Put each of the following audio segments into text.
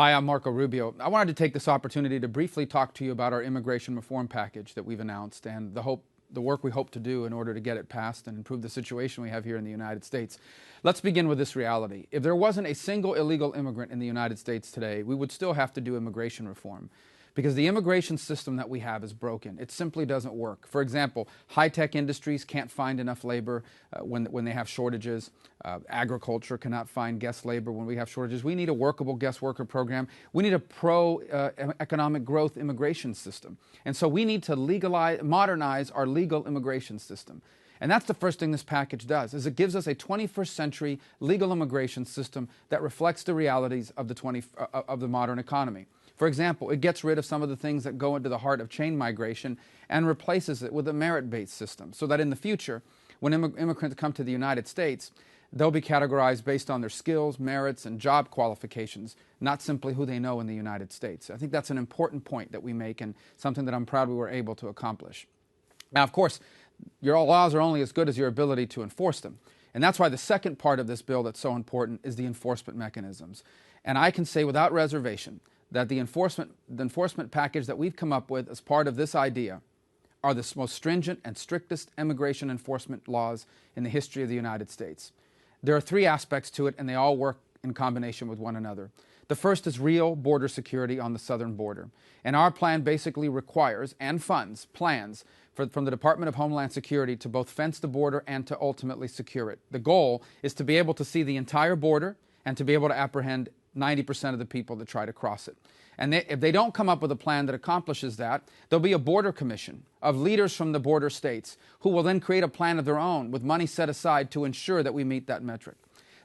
Hi, I'm Marco Rubio. I wanted to take this opportunity to briefly talk to you about our immigration reform package that we've announced and the work we hope to do in order to get it passed and improve the situation we have here in the United States. Let's begin with this reality. If there wasn't a single illegal immigrant in the United States today, we would still have to do immigration reform, because the immigration system that we have is broken. It simply doesn't work. For example, high-tech industries can't find enough labor when they have shortages. Agriculture cannot find guest labor when we have shortages. We need a workable guest worker program. We need a pro-economic growth immigration system. And so we need to modernize our legal immigration system. And that's the first thing this package does, is it gives us a 21st century legal immigration system that reflects the realities of the modern economy. For example, it gets rid of some of the things that go into the heart of chain migration and replaces it with a merit-based system, so that in the future, when immigrants come to the United States, they'll be categorized based on their skills, merits, and job qualifications, not simply who they know in the United States. I think that's an important point that we make and something that I'm proud we were able to accomplish. Now, of course, your laws are only as good as your ability to enforce them. And that's why the second part of this bill that's so important is the enforcement mechanisms. And I can say without reservation that the enforcement package that we've come up with as part of this idea are the most stringent and strictest immigration enforcement laws in the history of the United States. There are three aspects to it, and they all work in combination with one another. The first is real border security on the southern border. And our plan basically requires and funds plans from the Department of Homeland Security to both fence the border and to ultimately secure it. The goal is to be able to see the entire border and to be able to apprehend 90% of the people that try to cross it. And if they don't come up with a plan that accomplishes that, there'll be a border commission of leaders from the border states who will then create a plan of their own with money set aside to ensure that we meet that metric.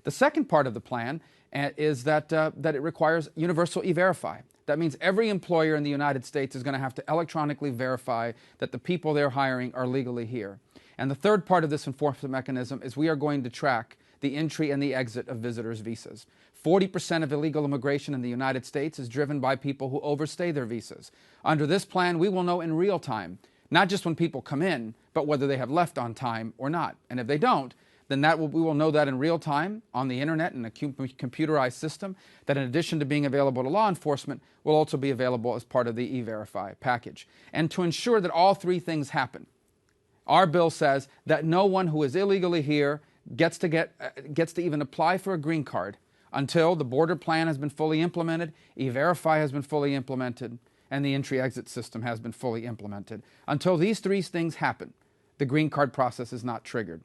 The second part of the plan is that it requires universal e-verify. That means every employer in the United States is going to have to electronically verify that the people they're hiring are legally here. And the third part of this enforcement mechanism is we are going to track the entry and the exit of visitors' visas. 40% of illegal immigration in the United States is driven by people who overstay their visas. Under this plan, we will know in real time, not just when people come in, but whether they have left on time or not. And if they don't, then we will know that in real time on the internet in a computerized system that, in addition to being available to law enforcement, will also be available as part of the E-Verify package. And to ensure that all three things happen, our bill says that no one who is illegally here gets to even apply for a green card until the border plan has been fully implemented, E-Verify has been fully implemented, and the entry-exit system has been fully implemented. Until these three things happen, the green card process is not triggered.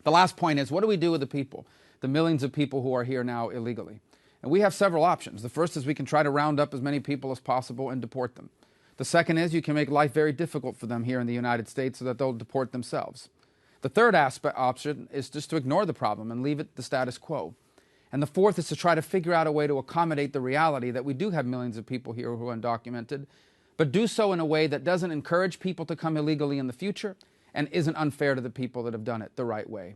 The last point is, what do we do with the people, the millions of people who are here now illegally? And we have several options. The first is we can try to round up as many people as possible and deport them. The second is you can make life very difficult for them here in the United States so that they'll deport themselves. The third option is just to ignore the problem and leave it the status quo. And the fourth is to try to figure out a way to accommodate the reality that we do have millions of people here who are undocumented, but do so in a way that doesn't encourage people to come illegally in the future and isn't unfair to the people that have done it the right way.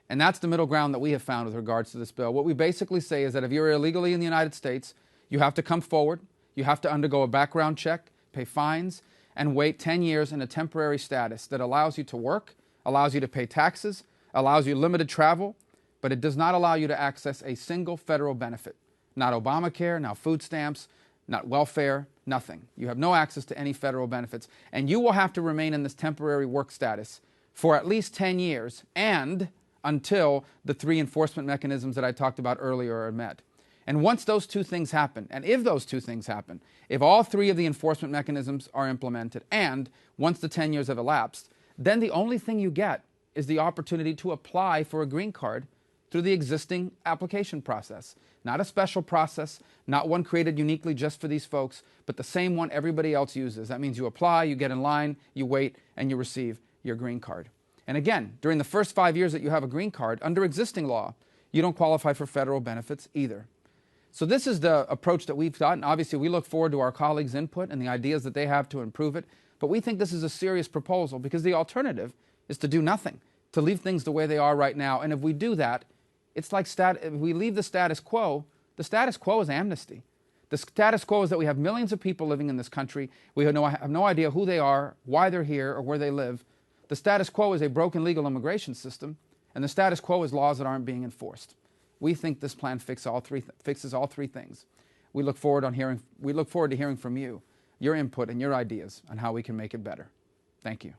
And that's the middle ground that we have found with regards to this bill. What we basically say is that if you're illegally in the United States, you have to come forward, you have to undergo a background check, pay fines, and wait 10 years in a temporary status that allows you to work, allows you to pay taxes, allows you limited travel, but it does not allow you to access a single federal benefit. Not Obamacare, not food stamps, not welfare, nothing. You have no access to any federal benefits. And you will have to remain in this temporary work status for at least 10 years and until the three enforcement mechanisms that I talked about earlier are met. And once those two things happen, and if those two things happen, if all three of the enforcement mechanisms are implemented, and once the 10 years have elapsed, then the only thing you get is the opportunity to apply for a green card through the existing application process. Not a special process, not one created uniquely just for these folks, but the same one everybody else uses. That means you apply, you get in line, you wait, and you receive your green card. And again, during the first 5 years that you have a green card, under existing law, you don't qualify for federal benefits either. So this is the approach that we've got, and obviously we look forward to our colleagues' input and the ideas that they have to improve it, but we think this is a serious proposal because the alternative is to do nothing, to leave things the way they are right now. And if we do that, it's like if we leave the status quo is amnesty. The status quo is that we have millions of people living in this country. We have no idea who they are, why they're here, or where they live. The status quo is a broken legal immigration system, and the status quo is laws that aren't being enforced. We think this plan fixes all three things. We look forward to hearing from you, your input and your ideas on how we can make it better. Thank you.